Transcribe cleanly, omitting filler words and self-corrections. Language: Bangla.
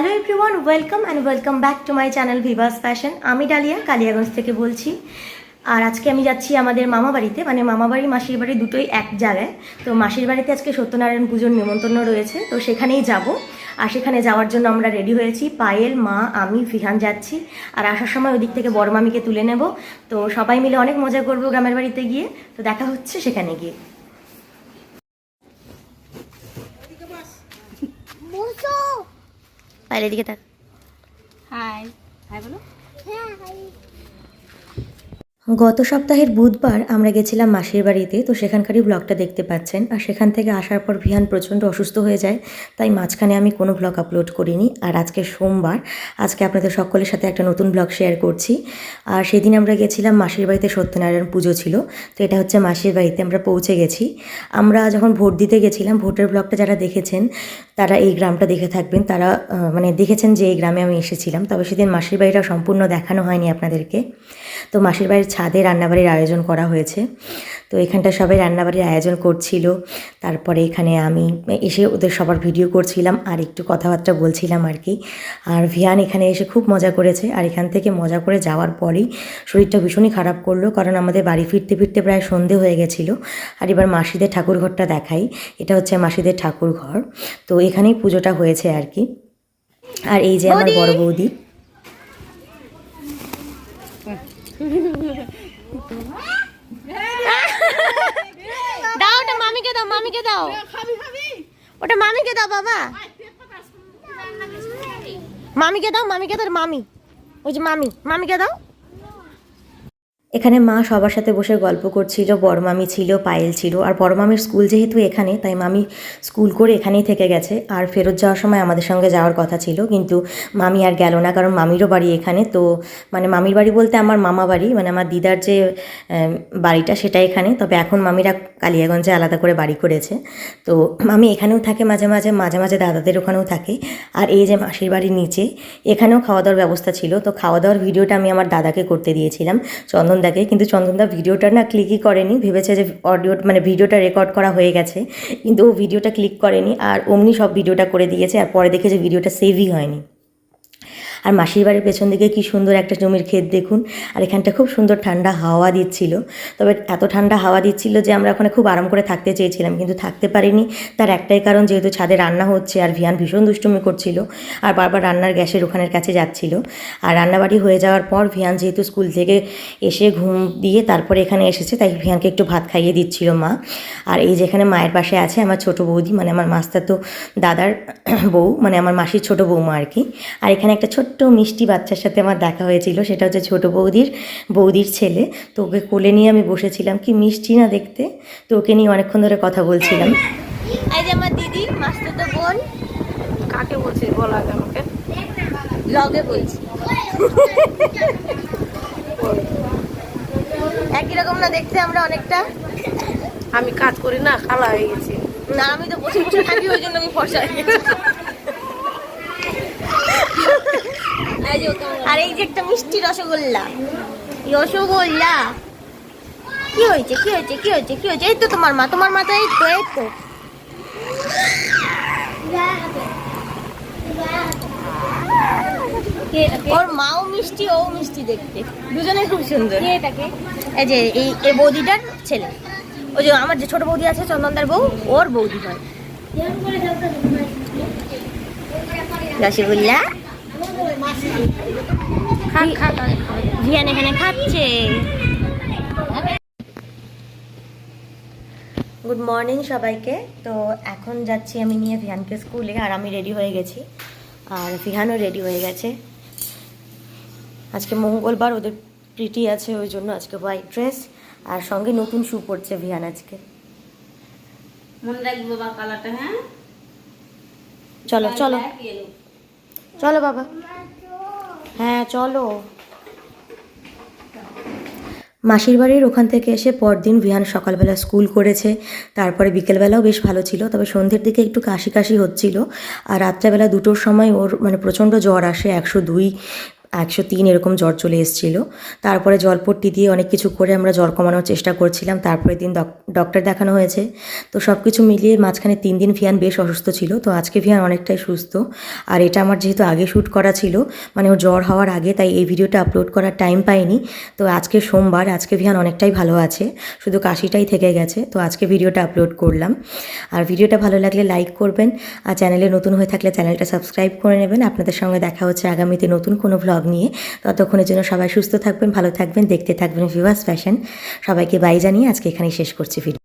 Hello everyone, welcome back to my channel Vivas fashion. আমি ডালিয়া কালিয়াগঞ্জ থেকে বলছি। আর আজকে আমি যাচ্ছি আমাদের মামা বাড়িতে, মানে মামা বাড়ি মাসির বাড়ি দুটোই এক জায়গায়। তো মাসির বাড়িতে আজকে সত্যনারায়ণ পুজোর নিমন্ত্রণ রয়েছে, তো সেখানেই যাব। আর সেখানে যাওয়ার জন্য আমরা রেডি হয়েছি, পায়েল, মা, আমি, ফিহান যাচ্ছি। আর আসার সময় ওই দিক থেকে বড় মামিকে তুলে নেব। তো সবাই মিলে অনেক মজা করবো গ্রামের বাড়িতে গিয়ে। তো দেখা হচ্ছে সেখানে গিয়ে। পায়েলের দিকে থাক। হাই হাই বলো। গত সপ্তাহের বুধবার আমরা গেছিলাম মাসির বাড়িতে, তো সেখানকারই ব্লগটা দেখতে পাচ্ছেন। আর সেখান থেকে আসার পর ভিহান প্রচণ্ড অসুস্থ হয়ে যায়, তাই মাঝখানে আমি কোনো ব্লগ আপলোড করিনি। আর আজকে সোমবার, আজকে আপনাদের সকলের সাথে একটা নতুন ব্লগ শেয়ার করছি। আর সেদিন আমরা গেছিলাম মাসির বাড়িতে, সত্যনারায়ণ পুজো ছিল। তো এটা হচ্ছে মাসির বাড়িতে আমরা পৌঁছে গেছি। আমরা যখন ভোট দিতে গেছিলাম, ভোটের ব্লগটা যারা দেখেছেন তারা এই গ্রামটা দেখে থাকবেন, তারা মানে দেখেছেন যে এই গ্রামে আমি এসেছিলাম। তবে সেদিন মাসির বাড়িটা সম্পূর্ণ দেখানো হয়নি আপনাদেরকে। তো মাসির বাড়ির ছাদে রান্নাবাড়ির আয়োজন করা হয়েছে। তো এখানটা সবাই রান্নাবাড়ির আয়োজন করছিল। তারপরে এখানে আমি এসে ওদের সবার ভিডিও করছিলাম আর একটু কথাবার্তা বলছিলাম আর কি। আর ভিয়ান এখানে এসে খুব মজা করেছে। আর এখান থেকে মজা করে যাওয়ার পরেই শরীরটা ভীষণই খারাপ করলো, কারণ আমাদের বাড়ি ফিরতে ফিরতে প্রায় সন্ধে হয়ে গেছিলো। আর এবার মাসিদের ঠাকুর ঘরটা দেখাই। এটা হচ্ছে মাসিদের ঠাকুর ঘর। তো এখানেই পুজোটা হয়েছে আর কি। আর এই যে আমার বড় বৌদি। দাও ওটা মামিকে দাও, মামিকে দাও, ওটা মামিকে দাও বাবা, মামিকে দাও, মামিকে দাও, মামি, ওই যে মামি, মামিকে দাও। এখানে মা সবার সাথে বসে গল্প করছিল। বড় মামি ছিল, পায়েল ছিল। আর বড় মামির স্কুল যেহেতু এখানে, তাই মামি স্কুল করে এখানেই থেকে গেছে। আর ফেরত যাওয়ার সময় আমাদের সঙ্গে যাওয়ার কথা ছিল, কিন্তু মামি আর গেল না, কারণ মামিরও বাড়ি এখানে। তো মানে মামির বাড়ি বলতে আমার মামা বাড়ি, মানে আমার দিদার যে বাড়িটা সেটা এখানে। তবে এখন মামিরা কালিয়াগঞ্জে আলাদা করে বাড়ি করেছে। তো মামি এখানেও থাকে মাঝে মাঝে দাদাদের ওখানেও থাকে। আর এই যে মাসির বাড়ির নিচে, এখানেও খাওয়া দাওয়ার ব্যবস্থা ছিল। তো খাওয়া দাওয়ার ভিডিওটা আমি আমার দাদাকে করতে দিয়েছিলাম, চন্দনদাকে। কিন্তু চন্দনদা ভিডিওটা না ক্লিকই করেনি, ভেবেছে যে অডিও মানে ভিডিওটা রেকর্ড করা হয়ে গেছে, কিন্তু ও ভিডিওটা ক্লিক করেনি। আর অমনি সব ভিডিওটা করে দিয়েছে। আর পরে দেখে যে ভিডিওটা সেভই হয়নি। আর মাসির বাড়ির পেছন দিকে কি সুন্দর একটা জমির ক্ষেত দেখুন। আর এখানটা খুব সুন্দর ঠান্ডা হাওয়া দিচ্ছিল। তবে এত ঠান্ডা হাওয়া দিচ্ছিল যে আমরা ওখানে খুব আরাম করে থাকতে চেয়েছিলাম, কিন্তু থাকতে পারিনি। তার একটাই কারণ, যেহেতু ছাদে রান্না হচ্ছে আর ভিয়ান ভীষণ দুষ্টুমি করছিল আর বারবার রান্নার গ্যাসের ওখানের কাছে যাচ্ছিল। আর রান্নাবাড়ি হয়ে যাওয়ার পর ভিয়ান যেহেতু স্কুল থেকে এসে ঘুম দিয়ে তারপরে এখানে এসেছে, তাই ভিয়ানকে একটু ভাত খাইয়ে দিচ্ছিল মা। আর এই যেখানে মায়ের পাশে আছে আমার ছোটো বৌদি, মানে আমার মাস্তাতো দাদার বউ, মানে আমার মাসির ছোটো বৌমা আর কি। আর এখানে একটা ছোট্ট মিষ্টি বাচ্চার সাথে আমার দেখা হয়েছিল, সেটা হচ্ছে ছোটো বৌদির ছেলে। তো ওকে কোলে নিয়ে আমি বসেছিলাম, কি মিষ্টি না দেখতে। তো ওকে নিয়ে অনেকক্ষণ ধরে কথা বলছিলাম। এই যে আমার দিদি, মাস্তুতো বোন। কাকে বলছি বল আগে আমাকে। ব্লগে বলছি। একই রকম না দেখতে আমরা অনেকটা। আমি কাজ করি না, খালা হয়ে গেছি। না, আমি তো বসে বসে থাকি, ওই জন্য আমি ফর্সা হয়ে গেছি। আর এই যে একটা মিষ্টি রসগোল্লা, রসগোল্লা। কি হয়েছে, কি হয়েছে, কি হয়েছে, কি হয়েছে? এই তো তোমার মা, তোমার মা তো এই তো, এই তো। ওর মাও মিষ্টি, ও মিষ্টি দেখতে, দুজনে খুব সুন্দর। এই যে এই বৌদিটার ছেলে, ওই যে আমার যে ছোট বৌদি আছে চন্দনদার বউ, ওর বৌদি হয়। রসগোল্লা ভিয়ান এখানে খাচ্ছে। গুড মর্নিং সবাইকে। তো এখন যাচ্ছি আমি নিয়ে ভিয়ানকে স্কুলে। আর আমি রেডি হয়ে গেছি, আর ভিহানও রেডি হয়ে গেছে। আজকে মঙ্গলবার, ওদের প্রীতি আছে, ওই জন্য আজকে হোয়াইট ড্রেস আর সঙ্গে নতুন শু পরছে ভিহান আজকে। মনে রাখবো বাবা কালারটা। হ্যাঁ চলো চলো চলো বাবা, হ্যাঁ চলো। মাসির বাড়ির ওখান থেকে এসে পরদিন ভিহান সকালবেলা স্কুল করেছে। তারপরে বিকেলবেলাও বেশ ভালো ছিল, তবে সন্ধ্যের দিকে একটু কাশি হচ্ছিল। আর রাত্রেবেলা 2টোর সময় ওর মানে প্রচণ্ড জ্বর আসে, 102 103 এরকম জ্বর চলে এসেছিলো। তারপরে জলপট্টি দিয়ে অনেক কিছু করে আমরা জ্বর কমানোর চেষ্টা করছিলাম। তারপরে দিন ডক্টর দেখানো হয়েছে। তো সব কিছু মিলিয়ে মাঝখানে 3 দিন ভিয়ান বেশ অসুস্থ ছিল। তো আজকে ভিয়ান অনেকটাই সুস্থ। আর এটা আমার যেহেতু আগে শ্যুট করা ছিল, মানে ওর জ্বর হওয়ার আগে, তাই এই ভিডিওটা আপলোড করার টাইম পাইনি। তো আজকে সোমবার, আজকে ভিয়ান অনেকটাই ভালো আছে, শুধু কাশিটাই থেকে গেছে। তো আজকে ভিডিওটা আপলোড করলাম। আর ভিডিওটা ভালো লাগলে লাইক করবেন, আর চ্যানেলে নতুন হয়ে থাকলে চ্যানেলটা সাবস্ক্রাইব করে নেবেন। আপনাদের সঙ্গে দেখা হচ্ছে আগামীতে নতুন কোনো ভ্লগ নিয়ে। ততক্ষণের জন্য সবাই সুস্থ থাকবেন, ভালো থাকবেন, দেখতে থাকবেন ভিউয়ার্স ফ্যাশন। সবাইকে বাই জানিয়ে আজকে এখানেই শেষ করছি ভিডিও।